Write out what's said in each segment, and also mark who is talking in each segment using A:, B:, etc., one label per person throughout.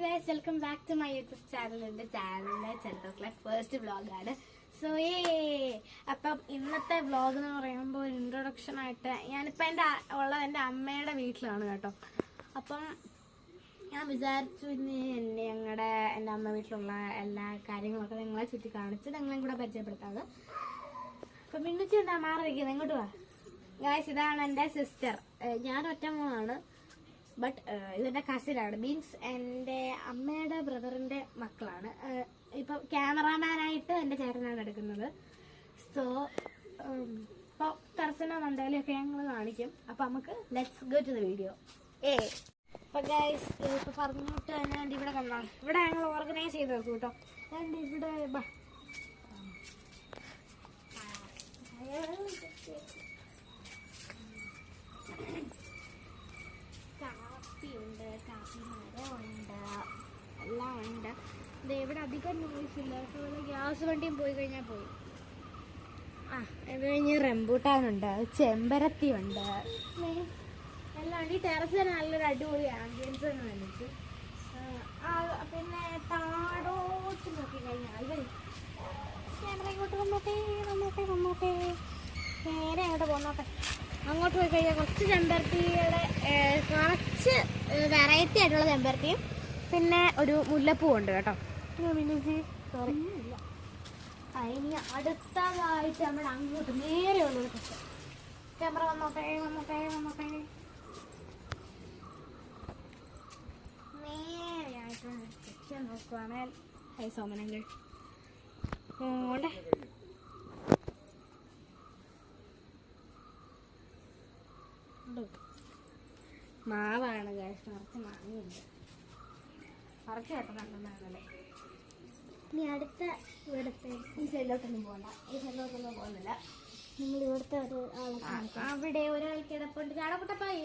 A: guys, welcome back to my YouTube channel. എൻ്റെ ചാനലിലെ 10 o'clock first വ്ളോഗാണ്. സോ അപ്പം ഇന്നത്തെ വ്ളോഗ് എന്ന് പറയുമ്പോൾ ഒരു ഇൻട്രൊഡക്ഷൻ ആയിട്ട് ഞാനിപ്പോൾ എൻ്റെ അമ്മയുടെ വീട്ടിലാണ് കേട്ടോ. അപ്പം ഞാൻ വിചാരിച്ചു ഇനി എൻ്റെ അമ്മ വീട്ടിലുള്ള എല്ലാ കാര്യങ്ങളൊക്കെ നിങ്ങളെ ചുറ്റി കാണിച്ച് നിങ്ങളെയും കൂടെ പരിചയപ്പെടുത്താതെ. അപ്പം മിന്നുച്ചി എന്താ മാറിയിരിക്കുന്നത്, ഇങ്ങോട്ട് വാ ഗായ്സ്. ഇതാണ് എൻ്റെ സിസ്റ്റർ. ഞാൻ ഒറ്റ മോളാണ്, ബട്ട് ഇതെൻ്റെ കസിനാണ്, മീൻസ് എൻ്റെ അമ്മയുടെ ബ്രദറിൻ്റെ മക്കളാണ്. ഇപ്പം ക്യാമറാമാനായിട്ട് എൻ്റെ ചേട്ടനാണ് എടുക്കുന്നത്. സോ ഇപ്പോൾ കർസനോ മന്ദാലും ഒക്കെ ഞങ്ങൾ കാണിക്കും. അപ്പം നമുക്ക് let's go to the video. അപ്പം ഗൈസ് ഇപ്പോൾ പറഞ്ഞിട്ട് തന്നെ ഇവിടെ കണ്ടാൽ ഇവിടെ ഞങ്ങൾ ഓർഗനൈസ് ചെയ്ത് വെക്കും കേട്ടോ. ഇവിടെ കാപ്പിയുണ്ട്, കാപ്പി മരമുണ്ട്, എല്ലാം ഉണ്ട്. ഇത് ഇവിടെ അധികം നോയ്സ് ഇല്ല കേട്ടോ. ഗ്യാസ് വണ്ടിയും പോയി കഴിഞ്ഞാൽ പോയി. ഇത് കഴിഞ്ഞ് റംബൂട്ടാനുണ്ട്, ചെമ്പരത്തി ഉണ്ട്, എല്ലാം ഉണ്ട്. ഈ ടെറസ് തന്നെ നല്ലൊരു അടിപൊളി ആംബിയൻസ് തന്നെ വന്നിട്ട്. പിന്നെ താഴോട്ട് നോക്കി കഴിഞ്ഞാൽ ക്യാമറ ഇങ്ങോട്ട് വന്നോട്ടെ നേരെ അങ്ങോട്ട് പോന്നോട്ടെ. അങ്ങോട്ട് പോയി കഴിഞ്ഞാൽ കുറച്ച് ചെമ്പരത്തിയുടെ കുറച്ച് വെറൈറ്റി ആയിട്ടുള്ള ചെമ്പരത്തിയും പിന്നെ ഒരു മുല്ലപ്പൂ ഉണ്ട് കേട്ടോ. സോറി, ഇനി അടുത്തതായിട്ട് നമ്മൾ അങ്ങോട്ട് നേരെയുള്ളൊരു കഷ്ട ക്യാമറ വന്നോട്ടെ നേരെയായിട്ടുള്ള സെക്ഷൻ നോക്കുവാണെങ്കിൽ ഹൈ സോമനങ്ങൾ ഓണ്ടേ. മാവാണ് ഗൈസ്, നിറച്ച് മാങ്ങയുണ്ട്. നിറച്ച് കേട്ടല്ലേ. ഇനി അടുത്ത ഇവിടുത്തെ ഈ സൈഡിലോട്ടൊന്നും പോകണ്ട, ഈ സൈഡിലോട്ടൊന്നും പോകുന്നില്ല. നിങ്ങൾ ഇവിടുത്തെ ഒരു അവിടെ ഒരാൾ കിടപ്പുണ്ട്. ചാടക്കുട്ടപ്പായി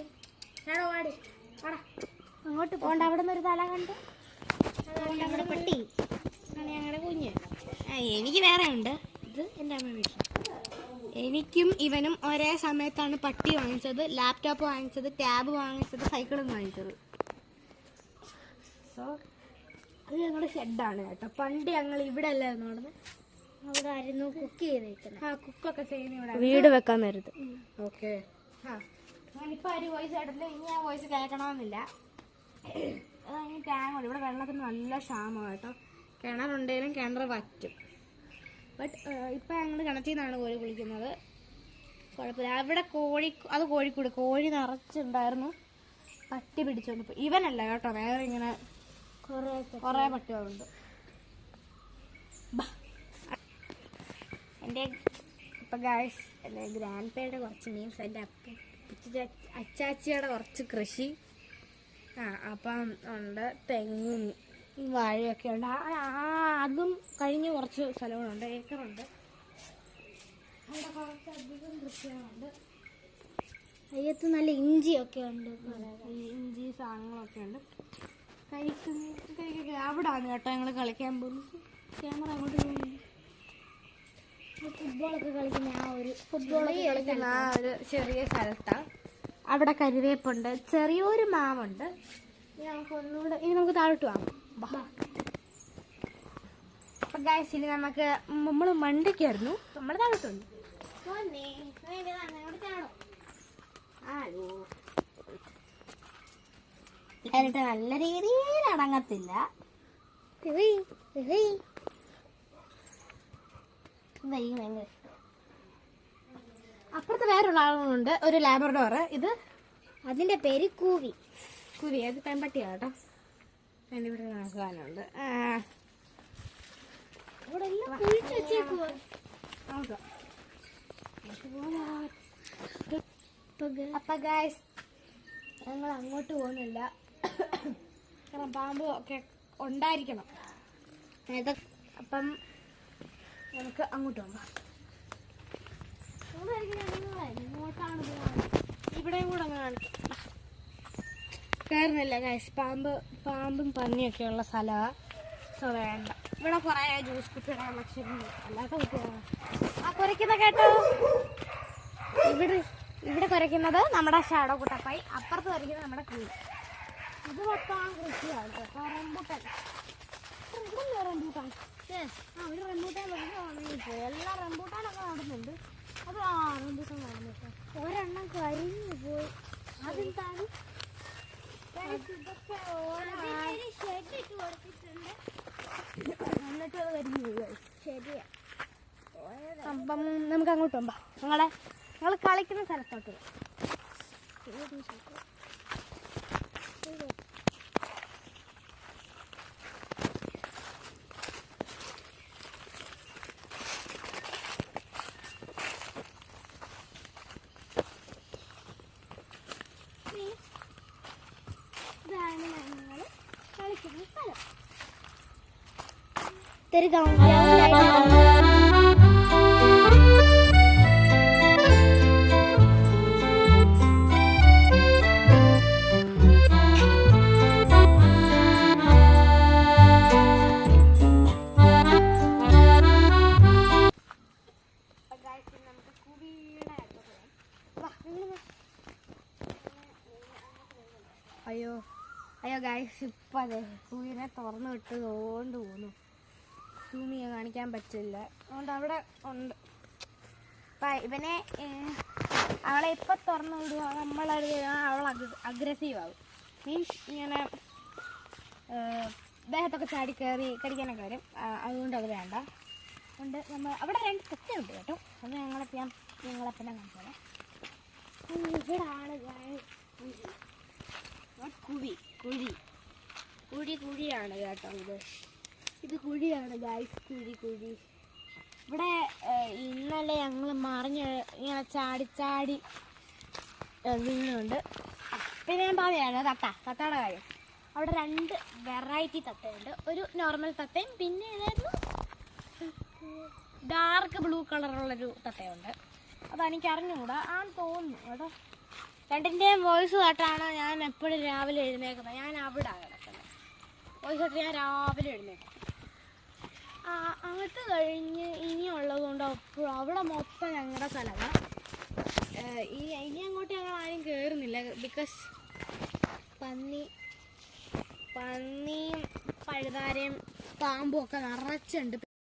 A: ചാടോ, പാടി പാടാ. അങ്ങോട്ട് പോകണ്ട, അവിടെ നിന്ന് ഒരു തല കണ്ട് ഞങ്ങളുടെ പട്ടി ഞങ്ങളുടെ കുഞ്ഞ്. എനിക്ക് വേറെ ഉണ്ട്. ഇത് എൻ്റെ അമ്മ വീട്ടിൽ. എനിക്കും ഇവനും ഒരേ സമയത്താണ് പട്ടി വാങ്ങിച്ചത്, ലാപ്ടോപ്പ് വാങ്ങിച്ചത്, ടാബ് വാങ്ങിച്ചത്, സൈക്കിളും വാങ്ങിച്ചത്. സോ അത് ഞങ്ങളുടെ ഷെഡാണ് കേട്ടോ. പണ്ട് ഞങ്ങൾ ഇവിടെ അല്ലായിരുന്നു നടന്ന്, അവിടെ ആയിരുന്നു കുക്ക് ചെയ്തേക്കുന്നത്. കുക്കൊക്കെ ചെയ്യുന്ന ഇവിടെ, വീട് വെക്കാൻ വരുത്. ഓക്കെ. ഞാനിപ്പോൾ ഒരു വോയിസ് കേട്ടില്ല, ഇനി ആ വോയിസ് കേൾക്കണമെന്നില്ല. അതാണ് ടാങ്കുണ്ട്. ഇവിടെ വെള്ളത്തിന് നല്ല ക്ഷാമമാണ് കേട്ടോ. കിണറുണ്ടെങ്കിലും കിണർ വറ്റും. ബട്ട് ഇപ്പം ഞങ്ങൾ കിണറ്റിൽ നിന്നാണ് കോഴി കുളിക്കുന്നത്. കുഴപ്പമില്ല. അവിടെ കോഴിക്കൂട് കോഴി നിറച്ചുണ്ടായിരുന്നു, പട്ടി പിടിച്ചോണ്ട് പോയി. ഇവനല്ല കേട്ടോ, വേറെ ഇങ്ങനെ കുറേ പട്ടികളുണ്ട്. എൻ്റെ ഇപ്പം ഗായ്സ് എൻ്റെ ഗ്രാൻഡ് പേയുടെ കുറച്ച് മീൻസ് എൻ്റെ അച്ചാച്ചിയുടെ കുറച്ച് കൃഷി അപ്പം ഉണ്ട്. തെങ്ങും വാഴയൊക്കെ ഉണ്ട്. അതും കഴിഞ്ഞ് കുറച്ച് സ്ഥലങ്ങളുണ്ട്, ഏക്കറുണ്ട്. അവിടെ കുറച്ചധികം കൃഷികളുണ്ട്. അയ്യത്ത് നല്ല ഇഞ്ചിയൊക്കെ ഉണ്ട്, ഇഞ്ചി സാധനങ്ങളൊക്കെ ഉണ്ട്. കഴിക്കൊക്കെ അവിടാണ് കേട്ടോ ഞങ്ങൾ കളിക്കാൻ പോകുന്നത്. ക്യാമറ അങ്ങോട്ട് പോകുന്നു. ഫുട്ബോളൊക്കെ കളിക്കുന്ന ആ ഒരു ചെറിയ സ്ഥലത്താണ്. അവിടെ കരിവേപ്പുണ്ട്, ചെറിയൊരു മാവുണ്ട്. ഇനി നമുക്ക് താഴോട്ട് വാങ്ങാം. അപ്പം ഗൈസ് ഇനി നമുക്ക് നമ്മൾ മണ്ടയ്ക്കായിരുന്നു, നമ്മൾ താഴോട്ടുണ്ട്. എന്നിട്ട് നല്ല രീതിയിൽ അടങ്ങത്തില്ല. അപ്പുറത്ത് വേറൊരു ആളുകളുണ്ട്, ഒരു ലാബ്രഡോർ. ഇത് അതിൻ്റെ പേര് കൂവി. അത് പെൺപട്ടിയാണ് കേട്ടോ. ഇവിടെ നോക്കാനുണ്ട്. അപ്പൊ ഗൈസ് ഞങ്ങൾ അങ്ങോട്ട് പോകുന്നില്ല, കാരണം പാമ്പ് ഒക്കെ ഉണ്ടായിരിക്കണം. അപ്പം നമുക്ക് അങ്ങോട്ട് പോകാം. ഇങ്ങോട്ടാണ് പോകുന്നത്. ഇവിടെയും കൂടെ ഒന്ന് കാണിക്കാം. കയറുന്നില്ല ഗൈസ്, പാമ്പും പന്നിയൊക്കെയുള്ള സ്ഥലമാണ്. സോ വേണ്ട. ഇവിടെ കുറേ ജ്യൂസ് കുപ്പിയുടെ കളക്ഷൻ, അല്ലാത്ത കുപ്പികളാണ്. കുരയ്ക്കുന്ന കേട്ടോ. ഇവിടെ കുരയ്ക്കുന്നത് നമ്മുടെ ഷാഡോ കുട്ടപ്പായി, അപ്പുറത്ത് കുരയ്ക്കുന്നത് നമ്മുടെ കുഴി. ഇത് മൊത്തം കൃഷിയാണ്. കാരണം റംബൂട്ടാൻ റംബൂട്ടാൻ ആ ഒരു റംബൂട്ടാൻ വാങ്ങിപ്പോയി. എല്ലാ റംബൂട്ടാനൊക്കെ നടന്നുണ്ട്. അത് ആ റംബൂട്ടാൻ നടന്നിട്ട് ഒരെണ്ണം കരിഞ്ഞു പോയി. അതെന്താണ് ഇതൊക്കെ എന്നിട്ട് അത് കരിഞ്ഞു പോയി. ശരിയാ. അപ്പം നമുക്ക് അങ്ങോട്ട് പോകാം. നിങ്ങൾ കളിക്കുന്ന സ്ഥലത്തോട്ട് ഇതാണ് ഞങ്ങൾ കളിക്കുന്ന സ്ഥലം. അയ്യോ ഗൈസ്, ഇപ്പം അതെ കുയിനെ തുറന്നു വിട്ട് തോണ്ട് പോന്നു. സൂം ചെയ്യാൻ കാണിക്കാൻ പറ്റില്ല, അതുകൊണ്ട് അവിടെ ഉണ്ട്. അപ്പം ഇവനെ അവളെ ഇപ്പം തുറന്നു വിടുക, നമ്മളത് അവൾ അഗ്രസീവ് ആകും. മീൻസ് ഇങ്ങനെ ദേഹത്തൊക്കെ ചാടി കയറി കടിക്കാനൊക്കെ വരും. അതുകൊണ്ട് അത് വേണ്ട. അതുകൊണ്ട് നമ്മൾ അവിടെ 2 തെറ്റുണ്ട് കേട്ടോ. അത് ഞങ്ങളെപ്പനെ കാണിച്ചോളാം. ഇവിടാണ് കുഴിയാണ് കേട്ടോ. ഇത് കുഴിയാണ് ഗായ്സ്, കുഴി. ഇവിടെ ഇന്നലെ ഞങ്ങൾ മറിഞ്ഞ് ഇങ്ങനെ ചാടി വീണുണ്ട്. പിന്നെ ഞാൻ പറയുകയാണ് തത്തയുടെ കാര്യം. അവിടെ 2 വെറൈറ്റി തത്തയുണ്ട്. ഒരു നോർമൽ തത്തയും പിന്നെ ഏതായിരുന്നു ഡാർക്ക് ബ്ലൂ കളറുള്ളൊരു തത്തയുണ്ട്. അതെനിക്ക് അറിഞ്ഞുകൂടാ, ആണെന്ന് തോന്നുന്നു കേട്ടോ. 2ൻ്റെയും വോയിസ് കേട്ടാണ് ഞാൻ എപ്പോഴും രാവിലെ എഴുന്നേക്കുന്നത്. ഞാൻ അവിടെ കിടക്കുന്നത്. വോയിസ് കേട്ട് ഞാൻ രാവിലെ എഴുന്നേക്കും. അങ്ങോട്ട് കഴിഞ്ഞ് ഇനിയുള്ളത് കൊണ്ട് അവിടെ മൊത്തം ഞങ്ങളുടെ സ്ഥലമാണ്. ഇനി അങ്ങോട്ട് ഞങ്ങൾ ആരും കയറുന്നില്ല. ബിക്കോസ് പന്നിയും പഴുതാരയും പാമ്പും ഒക്കെ നിറച്ചുണ്ട്.